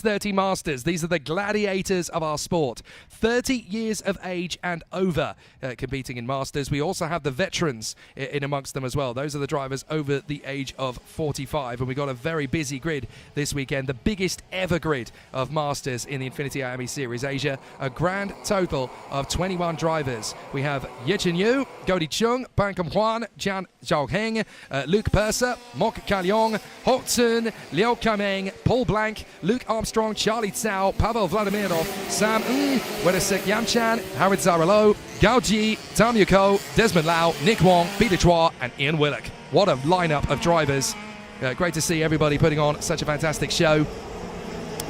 30 Masters. These are the gladiators of our sport. 30 years of age and over competing in Masters. We also have the veterans in amongst them as well. Those are the drivers over the age of 45. And we've got a very busy grid this weekend. The biggest ever grid of Masters in the Infinity Iame Series Asia. A grand total of 21 drivers. We have Ye Chen-yu, Godi Chung, Ban Kam-hwan, Jian Zhaoheng, Luke Purser, Mok Ka-leong, Ho Tsun, Liu Ka-meng, Paul Blanc, Luke Armstrong, Charlie Tsao, Pavel Vladimirov, Sam Ng, Wedesek Yamchan, Howard Zaralo, Gao Ji, Tam Yuko, Desmond Lau, Nick Wong, Peter Chua, and Ian Willock. What a lineup of drivers. Great to see everybody putting on such a fantastic show.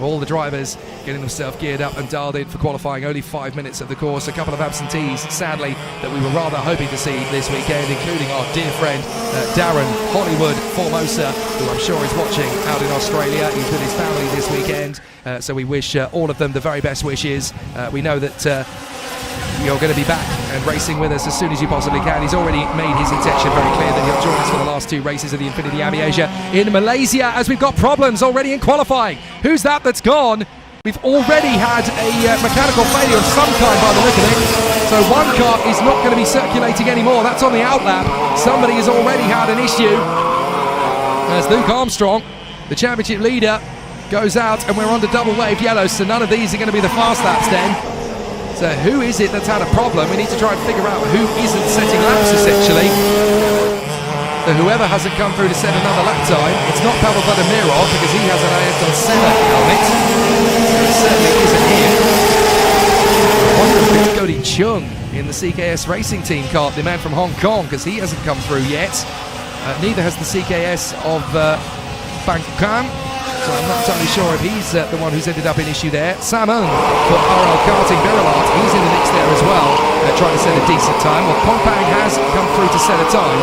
All the drivers getting themselves geared up and dialed in for qualifying. Only 5 minutes of the course. A couple of absentees, sadly, that we were rather hoping to see this weekend, including our dear friend Darren Hollywood Formosa, who I'm sure is watching out in Australia. He's with his family this weekend, so we wish all of them the very best wishes. We know that you're going to be back and racing with us as soon as you possibly can. He's already made his intention very clear that he'll join us for the last 2 races of the Infinity Iame Asia in Malaysia, as we've got problems already in qualifying. Who's that's gone? We've already had a mechanical failure of some kind by the look of it. So one car is not going to be circulating anymore. That's on the outlap. Somebody has already had an issue. As Luke Armstrong, the championship leader, goes out, and we're under double waved yellows, so none of these are going to be the fast laps then. So who is it that's had a problem? We need to try and figure out who isn't setting laps, essentially. So whoever hasn't come through to set another lap time, it's not Pavel Vladimirov, because he has an Ayrton Senna helmet. So it certainly isn't him. I wonder if it's Godi Chung in the CKS Racing Team car, the man from Hong Kong, because he hasn't come through yet. Neither has the CKS of Bangkok. So I'm not totally sure if he's the one who's ended up in issue there. Sam Ng for RL Karting Birilat, he's in the mix there as well, trying to set a decent time. Well, Kompang has come through to set a time.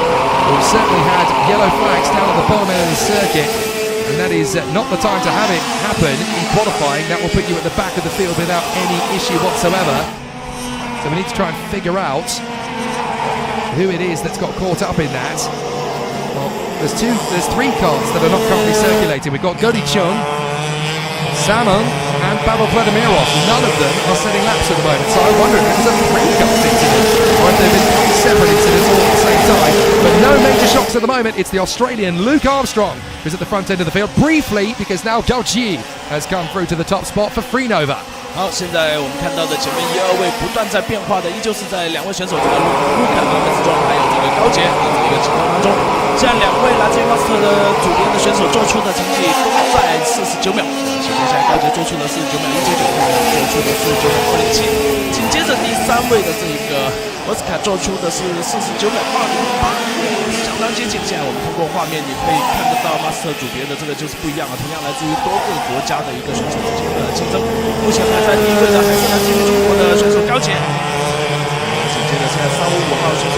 We've certainly had yellow flags down at the bottom end of the circuit, and that is not the time to have it happen in qualifying. That will put you at the back of the field without any issue whatsoever. So we need to try and figure out who it is that's got caught up in that. Well, there's 3 cars that are not currently circulating. We've got Godi Chung, Samon, and Pavel Vladimirov. None of them are setting laps at the moment, so I wonder if it was a three-car incident, or if they've been 3 separate incidents all at the same time. But no major shocks at the moment. It's the Australian Luke Armstrong who's at the front end of the field, briefly, because now Gao Ji has come through to the top spot for Freenova. 好，现在我们看到的前面1、2位不断在变化的，依旧是在2位选手这个卢凯马克斯中，还有这个高杰的这个情况当中。现在2位来自于 Master 的主编的选手做出的成绩都在49秒。前面现在高杰做出的49秒199，做出的49秒207。紧接着第3位的这个奥斯卡做出的是49秒208，相当接近。现在我们通过画面也可以看得到 Master 主编的这个就是不一样了，同样来自于多个国家的一个选手之间的竞争。目前排在第1位的还是来自于中国的选手高杰，紧接着现在355号选手。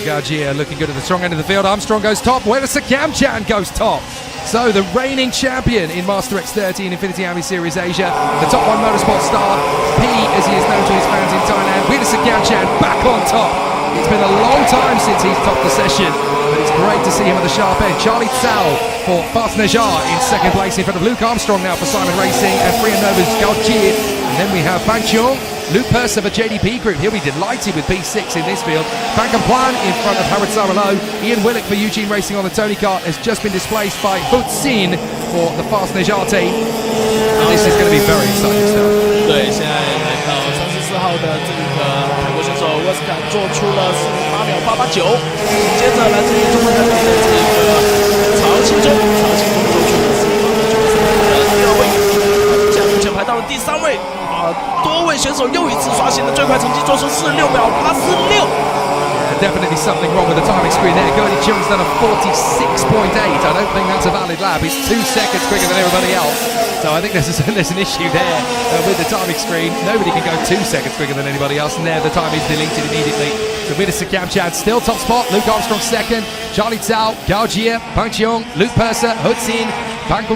Gajia looking good at the strong end of the field. Armstrong goes top. Wedesek Yamchan goes top. So the reigning champion in Master X30 in Infinity Iame Series Asia, the top 1 motorsport star, P as he is known to his fans in Thailand, Wedesek Yamchan back on top. It's been a long time since he's topped the session, but it's great to see him at the sharp end. Charlie Tsao for Fast Najar in 2nd place in front of Luke Armstrong now for Simon Racing, and Freenova's Gao Ji. And then we have Bang Chung, Luke Purser for JDP Group. He'll be delighted with P6 in this field. Ban Kam-hwan in front of Howard Zaralo. Ian Willock for Eugene Racing on the Tony kart has just been displaced by Ho Tsun for the Fast Najar team. And this is going to be very exciting stuff. 对，现在来到34号的这个泰国选手沃斯卡做出了48秒889，紧接着来自于中国台北的这个曹庆忠做出了48秒93的第2位，现在目前排到了第3位。多位选手又一次刷新了最快成绩，做出46秒86。Definitely something wrong with the timing screen there. Godi Chung's done a 46.8. I don't think that's a valid lap. It's 2 seconds quicker than everybody else. So I think there's an issue there with the timing screen. Nobody can go 2 seconds quicker than anybody else, and there the time is deleted immediately. So Wedesek Yamchan still top spot. Luke Armstrong 2nd. Charlie Tsao, Gao Jia, Bang Chung, Luke Purser, Ho Tsun,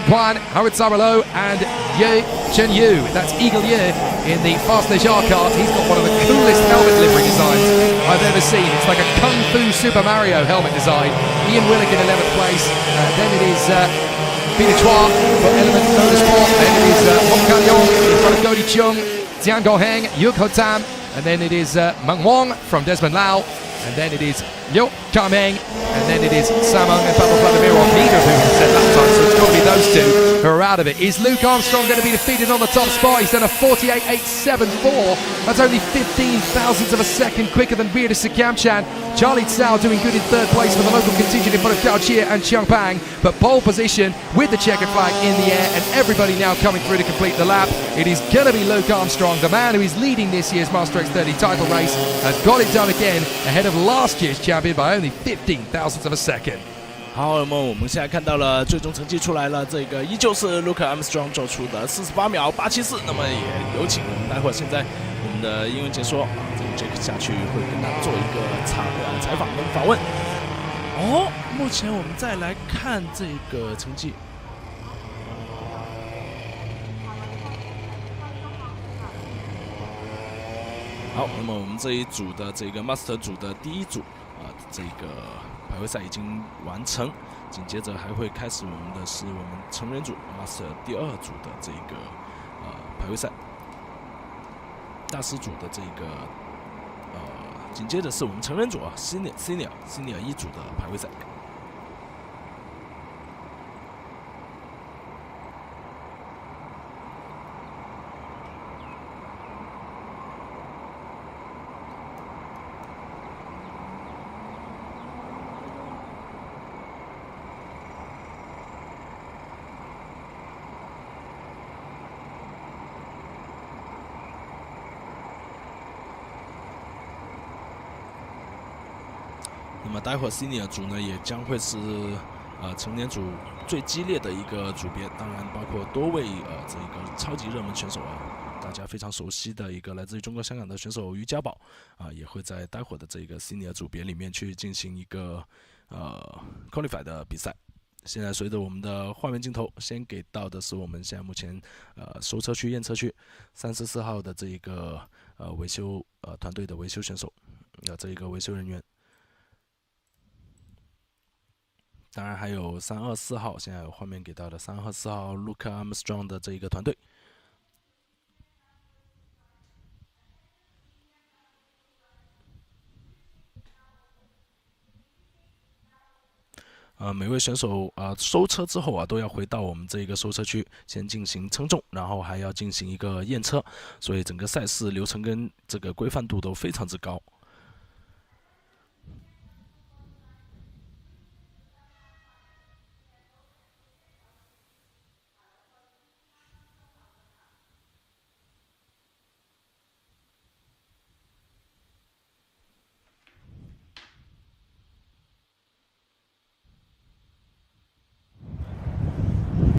Kwan, Howard Saralo, and Ye Chen Yu. That's Eagle Ye in the Fast Leisure car. He's got one of the coolest helmet livery designs I've ever seen. It's like a Kung Fu Super Mario helmet design. Ian Willick in 11th place. Then it is Peter Chua for Element Motorsport. Then it is Hong Kan Yong in front of Godi Chung, Jiang Goheng, Yuk Ho Tam. And then it is Meng Wong from Desmond Lau. And then it is Liu Kameng, and then it is Samung and Pavel Vladimirov, neither of whom have said lap time, so it's got to be those two who are out of it. Is Luke Armstrong going to be defeated on the top spot? He's done a 48.874. That's only 15 thousandths of a second quicker than Rita Sakamchan. Charlie Tsao doing good in third place for the local contingent in front of Gao Chia and Chiang Pang, but pole position with the checkered flag in the air, and everybody now coming through to complete the lap. It is going to be Luke Armstrong, the man who is leading this year's Master X30 title race, has got it done again ahead of last year's champion by only 15 thousandths of a second. 好，那么我们现在看到了最终成绩出来了，这个依旧是 Luke Armstrong 做出的48秒874。那么也有请我们待会儿现在我们的英文解说这个 Jack 下去会跟他做一个采访跟访问。哦，目前我们再来看这个成绩。好，那么我们这一组的这个 Master 组的第一组这个排位赛已经完成，紧接着还会开始我们的是我们成人组 Master 第2组的这个排位赛，大师组的这个紧接着是我们成人组Senior 1组的排位赛。那么待会儿 Senior 组呢，也将会是成年组最激烈的一个组别，当然包括多位这个超级热门选手大家非常熟悉的一个来自于中国香港的选手于家宝也会在待会儿的这个 Senior 组别里面去进行一个Qualify 的比赛。现在随着我们的画面镜头，先给到的是我们现在目前收车区验车区34号的这一个维修团队的维修选手这一个维修人员。当然还有324号，现在有画面给到的324号 Luke Armstrong 的这一个团队。每位选手收车之后都要回到我们这个收车区，先进行称重，然后还要进行一个验车，所以整个赛事流程跟这个规范度都非常之高。